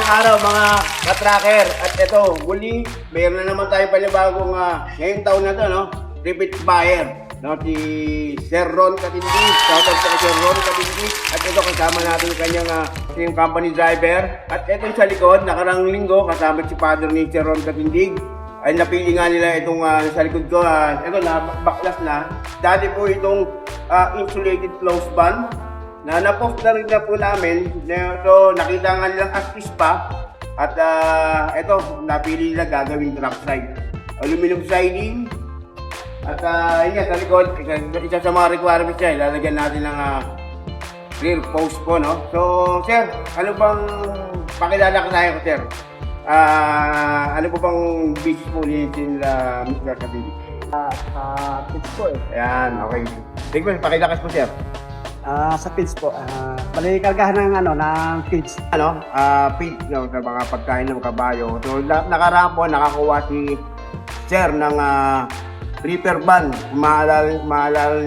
Magandang araw mga ka-tracker. At ito, muli, mayroon na naman tayong panibagong ngayong taon na to, no? Repeat buyer. No? Si Sir Ron Katindi. Shoutout sa Sir Ron Katindi. At ito, kasama natin yung kanyang yung company driver. At ito sa likod, nakarang linggo, kasama si father ni Sir Ron Katindi. Ay napili nga nila itong sa likod ko. Ito na, baklas na. Dati po itong insulated close band. Na-post na rin na po namin. So, nakita nga nilang actis pa. At ito, napili nila gagawing drop side. Aluminum siding. At yun nga, sa likod, isa sa mga requirements niya, lalagyan natin ng rear post po, no? So, sir, ano bang pakilala ka tayo, sir? Ano po bang business po ni Mr. Katindi? Pits po eh. Ayan, okay. Sige, pakilakas po, sir. Sa pits po, bali kargahan ng pits. Feed, no, sa mga pagkain ng kabayo. So, nakaraan po, nakakuha si Sir ng reaper van.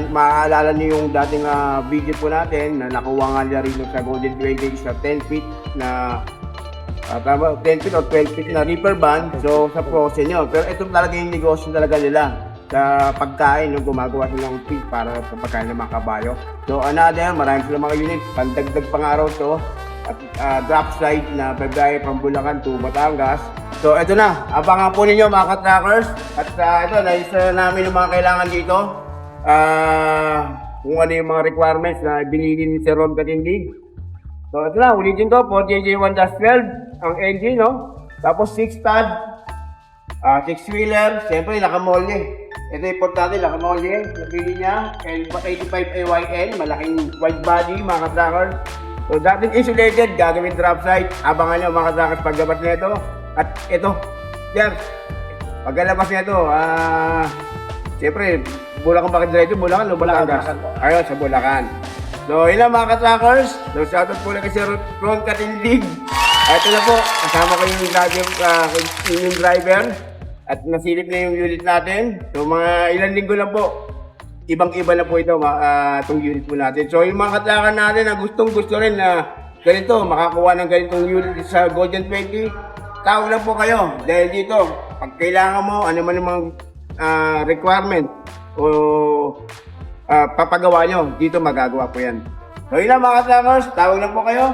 Maalala niyo yung dating video po natin na nakuha nga nila rin sa Golden 20 sa 10 feet na 10 feet o 12 feet na reaper van. So, sa process nyo. Pero ito talaga yung negosyo talaga nila sa pagkain, no, gumagawa silang feed para sa pagkain ng mga kabayo. So another, marami silang mga unit, pandagdag pang araw to. At drop side na babae from Bulacan to Batangas. So ito na, abangan po ninyo mga ka-trackers. At ito, naisa namin yung mga kailangan dito. Kung ano yung mga requirements na binili ni Sir Ron Katindi. So ito na, ulitin to, 4JJ1-12 ang engine, no? Tapos 6 stud, 6-wheeler, siyempre nakamolye. Ito importante, nakamolye, napili niya, L85 AYN, malaking wide body mga ka-trackers. So dating insulated, gagawin drop side, abangan nyo mga ka-trackers paggabat na ito. At ito, yan, pagkalabas na ito, siyempre, Bulacan ba dito? Bulacan o Batangas? Ayun, sa Bulacan. So yun lang mga ka-trackers, so shoutout po lang kasi Ron Katindig. Ito na po, kasama ko yung driver. At nasilip na yung unit natin. So mga ilang linggo lang po. Ibang-iba na po ito itong unit po natin. So yung mga katlakan natin na gustong-gusto rin na ganito, makakuha ng ganitong unit sa Golden 20, tawag lang po kayo. Dahil dito, pag kailangan mo, ano man yung mga requirement o papagawa nyo, dito magagawa po yan. So yun lang mga katlakers, tawag lang po kayo.